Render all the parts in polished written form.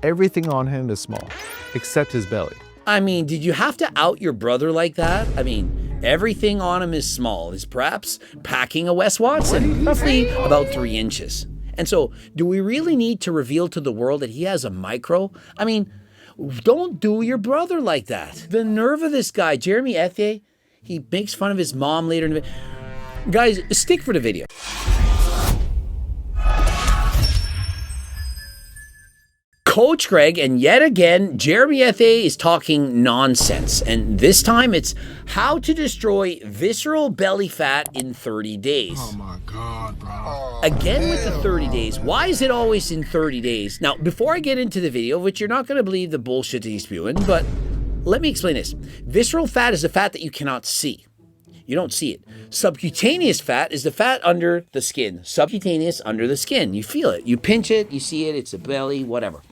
Everything on him is small, except his belly. I mean, did you have to out your brother like that? I mean, everything on him is small. He's perhaps packing a Wes Watson, roughly about 3 inches. And so, do we really need to reveal to the world that he has a micro? I mean, don't do your brother like that. The nerve of this guy, Jeremy Ethie, he makes fun of his mom later in the video. Guys, stick for the video. Coach Greg, and yet again, Jeremy Ethie is talking nonsense. And this time it's how to destroy visceral belly fat in 30 days. Oh my God, bro. Again with the 30 days. Why is it always in 30 days? Now, before I get into the video, which you're not going to believe the bullshit that he's spewing, but let me explain this. Visceral fat is the fat that you cannot see. You don't see it. Subcutaneous fat is the fat under the skin. Subcutaneous under the skin. You feel it. You pinch it, you see it, it's a belly, whatever.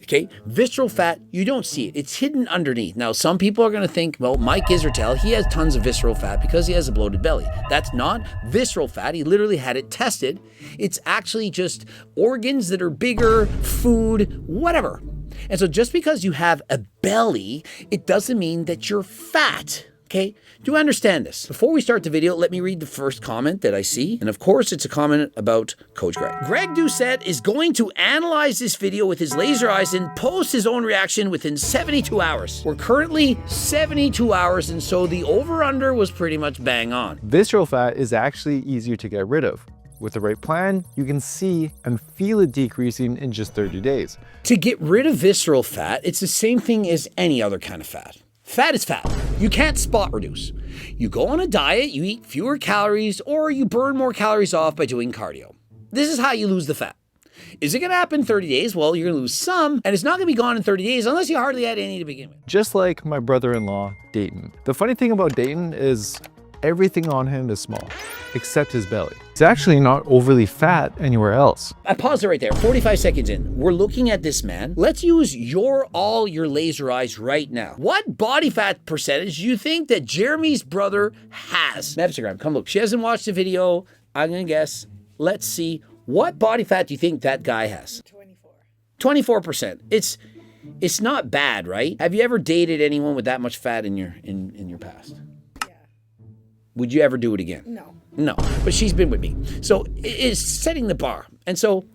Okay, visceral fat, you don't see it. It's hidden underneath. Now, some people are going to think, well, Mike Israetel, he has tons of visceral fat because he has a bloated belly. That's not visceral fat. He literally had it tested. It's actually just organs that are bigger, food, whatever. And so just because you have a belly, it doesn't mean that you're fat. Okay, do you understand this? Before we start the video, let me read the first comment that I see. And of course, it's a comment about Coach Greg. Greg Doucette is going to analyze this video with his laser eyes and post his own reaction within 72 hours. We're currently 72 hours, and so the over-under was pretty much bang on. Visceral fat is actually easier to get rid of. With the right plan, you can see and feel it decreasing in just 30 days. To get rid of visceral fat, it's the same thing as any other kind of fat. Fat is fat. You can't spot reduce. You go on a diet, you eat fewer calories, or you burn more calories off by doing cardio. This is how you lose the fat. Is it going to happen in 30 days? Well, you're going to lose some, and it's not going to be gone in 30 days unless you hardly had any to begin with. Just like my brother-in-law, Dayton. The funny thing about Dayton is everything on him is small, except his belly. He's actually not overly fat anywhere else. I paused it right there, 45 seconds in. We're looking at this man. Let's use all your laser eyes right now. What body fat percentage do you think that Jeremy's brother has? Instagram, come look. She hasn't watched the video. I'm gonna guess. Let's see. What body fat do you think that guy has? 24. 24%. It's not bad, right? Have you ever dated anyone with that much fat in your past? Would you ever do it again? No. No, but she's been with me. So it's setting the bar. And so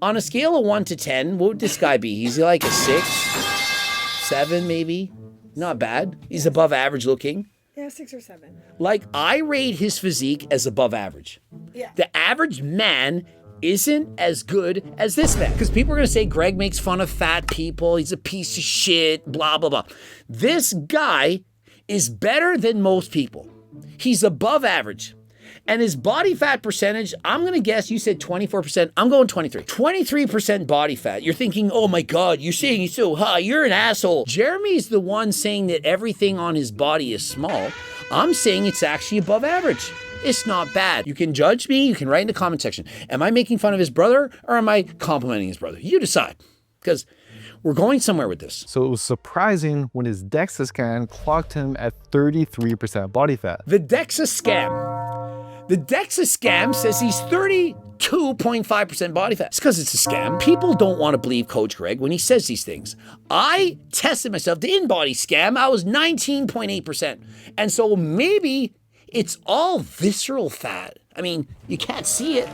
on a scale of 1 to 10, what would this guy be? He's like a 6, 7 maybe? Not bad. He's above average looking. Yeah, 6 or 7. Like, I rate his physique as above average. Yeah. The average man isn't as good as this man. Because people are going to say Greg makes fun of fat people. He's a piece of shit, blah, blah, blah. This guy is better than most people. He's above average. And his body fat percentage, I'm going to guess you said 24%. I'm going 23. 23% body fat. You're thinking, oh my God, you're saying he's so high. You're an asshole. Jeremy's the one saying that everything on his body is small. I'm saying it's actually above average. It's not bad. You can judge me. You can write in the comment section. Am I making fun of his brother or am I complimenting his brother? You decide. Because we're going somewhere with this. So it was surprising when his DEXA scan clocked him at 33% body fat. The DEXA scam. The DEXA scam says he's 32.5% body fat. It's because it's a scam. People don't want to believe Coach Greg when he says these things. I tested myself. The in-body scam, I was 19.8%. And so maybe it's all visceral fat. I mean, you can't see it.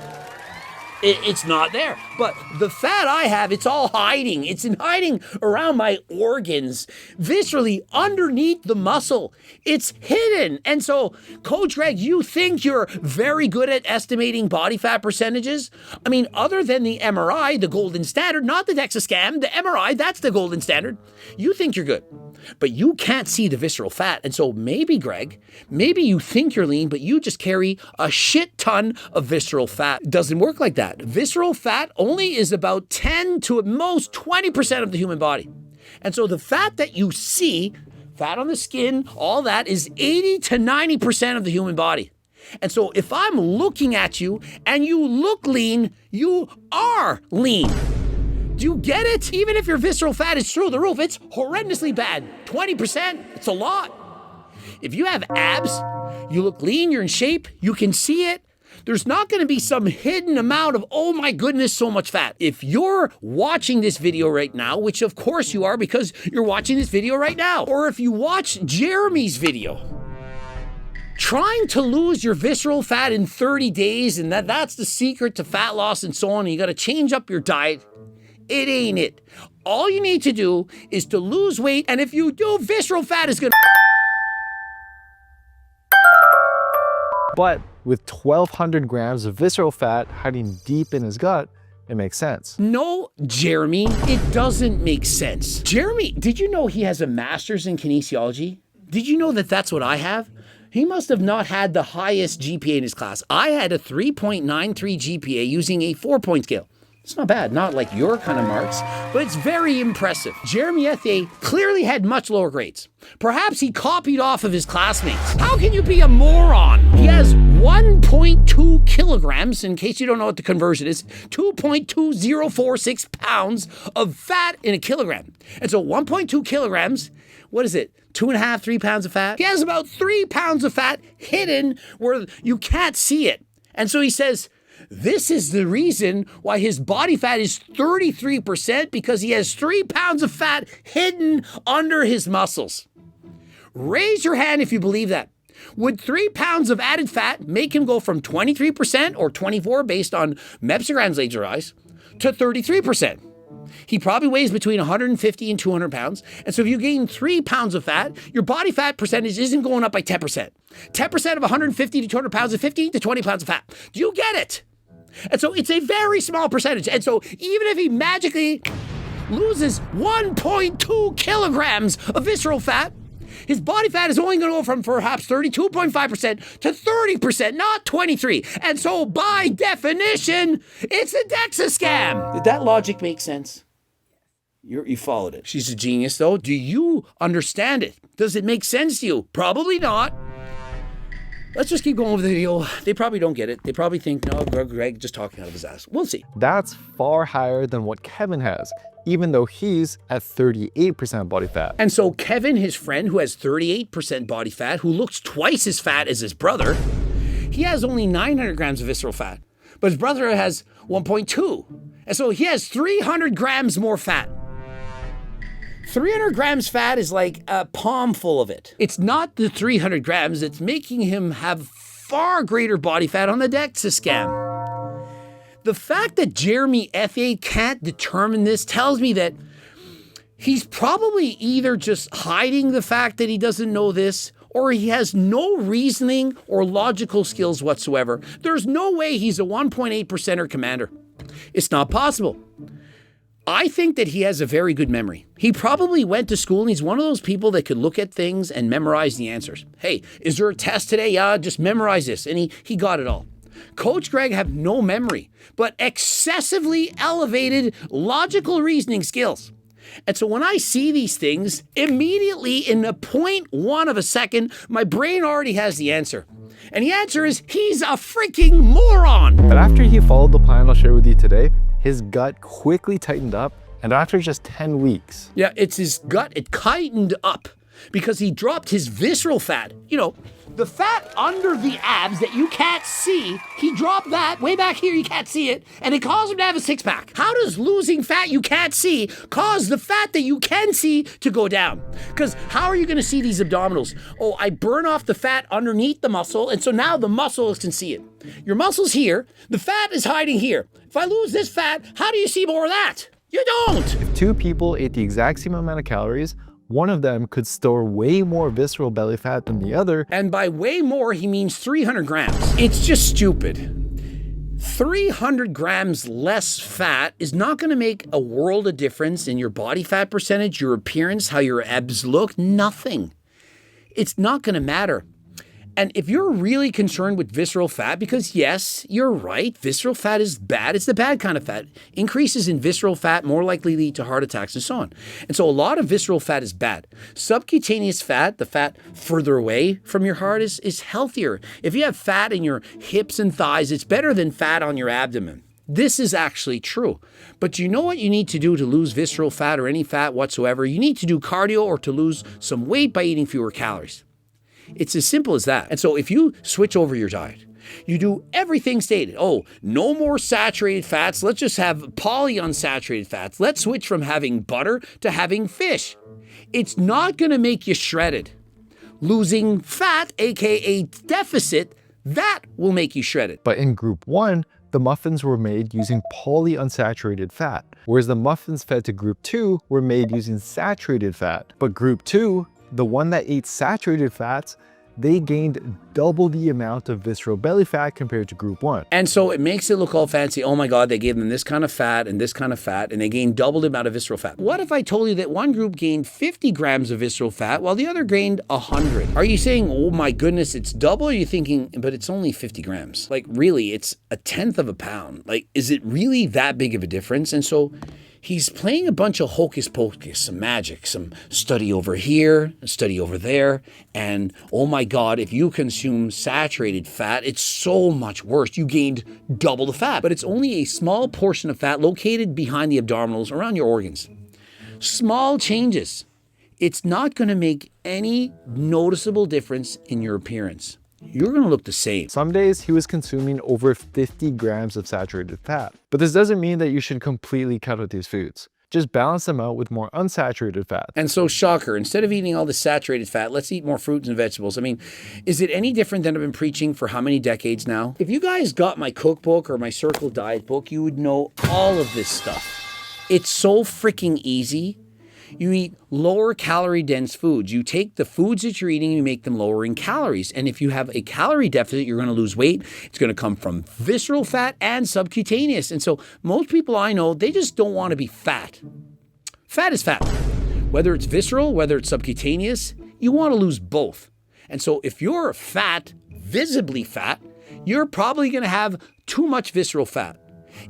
It's not there. But the fat I have, it's all hiding. It's in hiding around my organs, viscerally underneath the muscle. It's hidden. And so, Coach Greg, you think you're very good at estimating body fat percentages? I mean, other than the MRI, the golden standard, not the DEXA scam, the MRI, that's the golden standard. You think you're good, but you can't see the visceral fat. And so maybe, Greg, maybe you think you're lean, but you just carry a shit ton of visceral fat. It doesn't work like that. Visceral fat only is about 10 to at most 20% of the human body. And so the fat that you see, fat on the skin, all that is 80 to 90% of the human body. And so if I'm looking at you and you look lean, you are lean. Do you get it? Even if your visceral fat is through the roof, it's horrendously bad. 20%, it's a lot. If you have abs, you look lean, you're in shape, you can see it. There's not going to be some hidden amount of, oh my goodness, so much fat. If you're watching this video right now, which of course you are because you're watching this video right now, or if you watch Jeremy's video, trying to lose your visceral fat in 30 days, and that's the secret to fat loss and so on, and you got to change up your diet, it ain't it. All you need to do is to lose weight, and if you do, visceral fat is going to... But with 1,200 grams of visceral fat hiding deep in his gut, it makes sense. No, Jeremy, it doesn't make sense. Jeremy, did you know he has a master's in kinesiology? Did you know that that's what I have? He must have not had the highest GPA in his class. I had a 3.93 GPA using a 4-point scale. It's not bad, not like your kind of marks, but it's very impressive. Jeremy Ethie clearly had much lower grades. Perhaps he copied off of his classmates. How can you be a moron? He has 1.2 kilograms, in case you don't know what the conversion is, 2.2046 pounds of fat in a kilogram. And so 1.2 kilograms, what is it? 2.5, 3 pounds of fat? He has about 3 pounds of fat hidden where you can't see it. And so he says, this is the reason why his body fat is 33%, because he has 3 pounds of fat hidden under his muscles. Raise your hand if you believe that. Would 3 pounds of added fat make him go from 23% or 24% based on mepsograms laser eyes to 33%? He probably weighs between 150 and 200 pounds. And so if you gain 3 pounds of fat, your body fat percentage isn't going up by 10%. 10% of 150 to 200 pounds is 15 to 20 pounds of fat. Do you get it? And so it's a very small percentage. And so even if he magically loses 1.2 kilograms of visceral fat, his body fat is only going to go from perhaps 32.5% to 30%, not 23%. And so by definition, it's a DEXA scam. Did that logic make sense? You followed it. She's a genius, though. Do you understand it? Does it make sense to you? Probably not. Let's just keep going with the video. They probably don't get it. They probably think, no, Greg just talking out of his ass. We'll see. That's far higher than what Kevin has, even though he's at 38% body fat. And so Kevin, his friend who has 38% body fat, who looks twice as fat as his brother, he has only 900 grams of visceral fat, but his brother has 1.2. And so he has 300 grams more fat. 300 grams fat is like a palm full of it. It's not the 300 grams that's making him have far greater body fat on the DEXA scam. The fact that Jeremy Ethie can't determine this tells me that he's probably either just hiding the fact that he doesn't know this, or he has no reasoning or logical skills whatsoever. There's no way he's a 1.8%er commander. It's not possible. I think that he has a very good memory. He probably went to school and he's one of those people that could look at things and memorize the answers. Hey, is there a test today? Yeah, just memorize this. And he got it all. Coach Greg had no memory, but excessively elevated logical reasoning skills. And so when I see these things, immediately in a 0.1 of a second, my brain already has the answer. And the answer is, he's a freaking moron. But after he followed the plan I'll share with you today, his gut quickly tightened up, and after just 10 weeks. Yeah, it's his gut, it tightened up because he dropped his visceral fat. You know, the fat under the abs that you can't see, he dropped that way back here, you can't see it, and it caused him to have a six-pack. How does losing fat you can't see cause the fat that you can see to go down? Because how are you going to see these abdominals? Oh, I burn off the fat underneath the muscle, and so now the muscles can see it. Your muscle's here, the fat is hiding here. If I lose this fat, how do you see more of that? You don't! If two people ate the exact same amount of calories, one of them could store way more visceral belly fat than the other. And by way more, he means 300 grams. It's just stupid. 300 grams less fat is not going to make a world of difference in your body fat percentage, your appearance, how your abs look, nothing. It's not going to matter. And if you're really concerned with visceral fat, because yes, you're right, visceral fat is bad. It's the bad kind of fat. Increases in visceral fat more likely lead to heart attacks and so on. And so a lot of visceral fat is bad. Subcutaneous fat, the fat further away from your heart, is healthier. If you have fat in your hips and thighs, it's better than fat on your abdomen. This is actually true. But you know what you need to do to lose visceral fat or any fat whatsoever? You need to do cardio or to lose some weight by eating fewer calories. It's as simple as that. And so if you switch over your diet, You do everything stated. Oh, no more saturated fats. Let's just have polyunsaturated fats. Let's switch from having butter to having fish. It's not going to make you shredded. Losing fat, aka deficit, that will make you shredded. But in group 1, the muffins were made using polyunsaturated fat, whereas the muffins fed to group 2 were made using saturated fat. But group 2, the one that ate saturated fats, they gained double the amount of visceral belly fat compared to group 1. And so it makes it look all fancy. Oh my God, they gave them this kind of fat and this kind of fat, and they gained double the amount of visceral fat. What if I told you that one group gained 50 grams of visceral fat while the other gained 100? Are you saying, oh my goodness, it's double? Or are you thinking, but it's only 50 grams? Like really, it's a tenth of a pound. Like, is it really that big of a difference? And so he's playing a bunch of hocus pocus, some magic, some study over here, a study over there. And oh my God, if you consume saturated fat, it's so much worse. You gained double the fat, but it's only a small portion of fat located behind the abdominals around your organs. Small changes. It's not going to make any noticeable difference in your appearance. You're going to look the same. Some days he was consuming over 50 grams of saturated fat. But this doesn't mean that you should completely cut out these foods. Just balance them out with more unsaturated fat. And so, shocker, instead of eating all the saturated fat, let's eat more fruits and vegetables. I mean, is it any different than I've been preaching for how many decades now? If you guys got my cookbook or my Circle Diet book, you would know all of this stuff. It's so freaking easy. You eat lower calorie dense foods. You take the foods that you're eating, you make them lower in calories. And if you have a calorie deficit, you're going to lose weight. It's going to come from visceral fat and subcutaneous. And so most people I know, they just don't want to be fat. Fat is fat. Whether it's visceral, whether it's subcutaneous, you want to lose both. And so if you're fat, visibly fat, you're probably going to have too much visceral fat.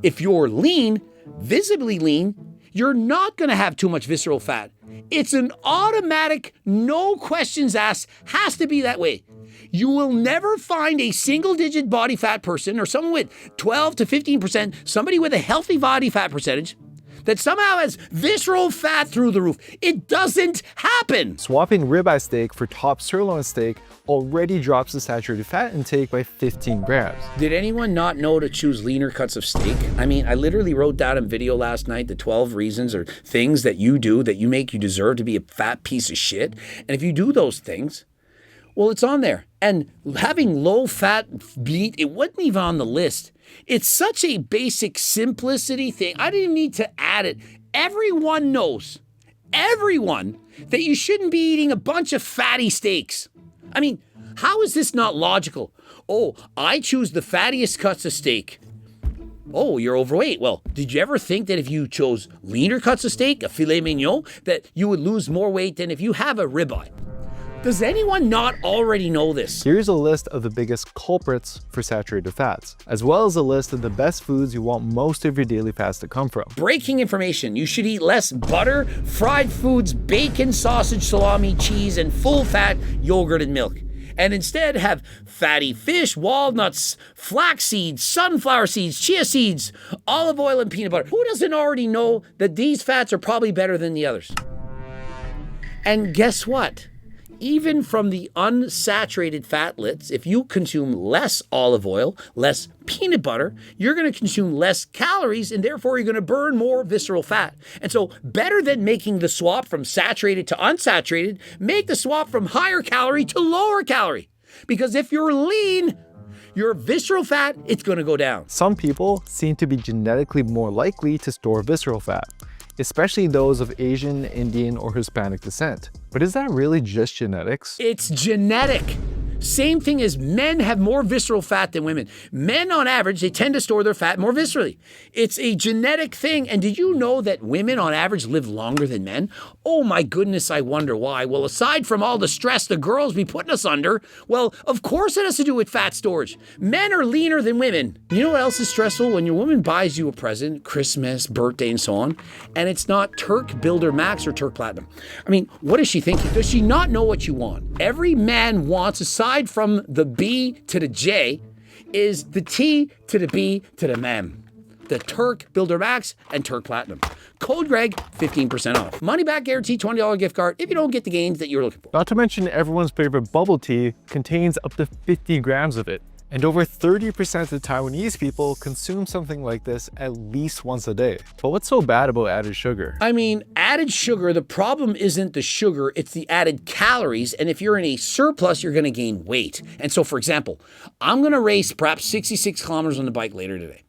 If you're lean, visibly lean, you're not going to have too much visceral fat. It's an automatic, no questions asked, has to be that way. You will never find a single-digit body fat person or someone with 12 to 15%, somebody with a healthy body fat percentage that somehow has visceral fat through the roof. It doesn't happen. Swapping ribeye steak for top sirloin steak already drops the saturated fat intake by 15 grams. Did anyone not know to choose leaner cuts of steak? I mean, I literally wrote down in video last night the 12 reasons or things that you do that you make you deserve to be a fat piece of shit. And if you do those things, well, it's on there. And having low fat meat, it wasn't even on the list. It's such a basic simplicity thing. I didn't need to add it. Everyone knows, everyone, that you shouldn't be eating a bunch of fatty steaks. I mean, how is this not logical? Oh, I choose the fattiest cuts of steak. Oh, you're overweight. Well, did you ever think that if you chose leaner cuts of steak, a filet mignon, that you would lose more weight than if you have a ribeye? Does anyone not already know this? Here's a list of the biggest culprits for saturated fats, as well as a list of the best foods you want most of your daily fats to come from. Breaking information. You should eat less butter, fried foods, bacon, sausage, salami, cheese, and full-fat yogurt and milk. And instead have fatty fish, walnuts, flax seeds, sunflower seeds, chia seeds, olive oil, and peanut butter. Who doesn't already know that these fats are probably better than the others? And guess what? Even from the unsaturated fatlets, if you consume less olive oil, less peanut butter, you're going to consume less calories and therefore you're going to burn more visceral fat. And so better than making the swap from saturated to unsaturated, make the swap from higher calorie to lower calorie. Because if you're lean, your visceral fat, it's going to go down. Some people seem to be genetically more likely to store visceral fat, especially those of Asian, Indian, or Hispanic descent. But is that really just genetics? It's genetic. Same thing as men have more visceral fat than women. Men, on average, they tend to store their fat more viscerally. It's a genetic thing. And did you know that women, on average, live longer than men? Oh my goodness, I wonder why. Well, aside from all the stress the girls be putting us under, well, of course it has to do with fat storage. Men are leaner than women. You know what else is stressful? When your woman buys you a present, Christmas, birthday, and so on, and it's not Turk Builder Max or Turk Platinum. I mean, what is she thinking? Does she not know what you want? Every man wants, aside from the B to the J, is the T to the B to the MEM. The Turk Builder Max and Turk Platinum. Code Greg, 15% off. Money back guarantee, $20 gift card if you don't get the gains that you're looking for. Not to mention everyone's favorite bubble tea contains up to 50 grams of it. And over 30% of the Taiwanese people consume something like this at least once a day. But what's so bad about added sugar? I mean, added sugar, the problem isn't the sugar, it's the added calories. And if you're in a surplus, you're going to gain weight. And so, for example, I'm going to race perhaps 66 kilometers on the bike later today.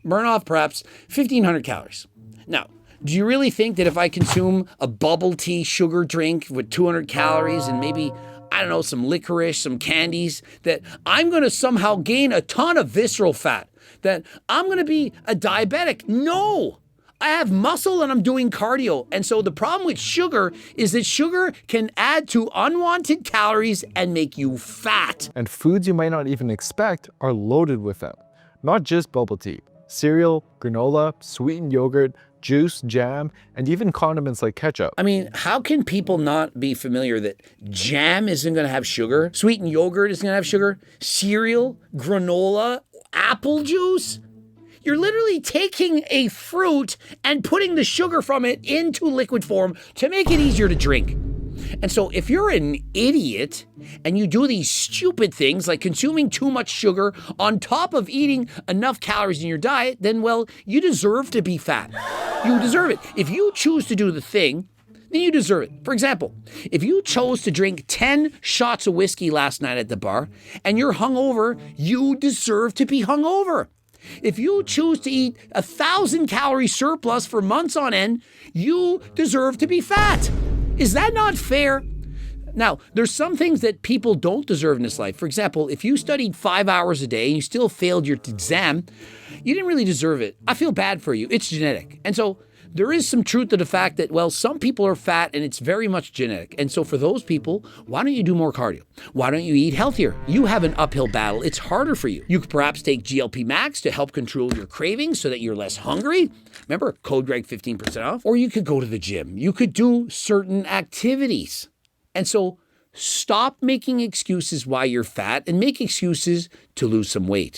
Burn off perhaps 1,500 calories. Now, do you really think that if I consume a bubble tea sugar drink with 200 calories and maybe, I don't know, some licorice, some candies, that I'm going to somehow gain a ton of visceral fat, that I'm going to be a diabetic? No, I have muscle and I'm doing cardio. And so the problem with sugar is that sugar can add to unwanted calories and make you fat. And foods you might not even expect are loaded with them. Not just bubble tea, cereal, granola, sweetened yogurt, juice, jam, and even condiments like ketchup. I mean, how can people not be familiar that jam isn't going to have sugar? Sweetened yogurt isn't going to have sugar? Cereal, granola, apple juice? You're literally taking a fruit and putting the sugar from it into liquid form to make it easier to drink. And so if you're an idiot and you do these stupid things like consuming too much sugar on top of eating enough calories in your diet, then, well, you deserve to be fat. You deserve it. If you choose to do the thing, then you deserve it. For example, if you chose to drink 10 shots of whiskey last night at the bar and you're hungover, you deserve to be hungover. If you choose to eat 1,000 calorie surplus for months on end, you deserve to be fat. Is that not fair? Now, there's some things that people don't deserve in this life. For example, if you studied 5 hours a day and you still failed your exam, you didn't really deserve it. I feel bad for you. It's genetic. And so there is some truth to the fact that, well, some people are fat and it's very much genetic. And so for those people, why don't you do more cardio? Why don't you eat healthier? You have an uphill battle. It's harder for you. You could perhaps take GLP Max to help control your cravings so that you're less hungry. Remember, code Greg 15% off. Or you could go to the gym. You could do certain activities. And so stop making excuses why you're fat and make excuses to lose some weight.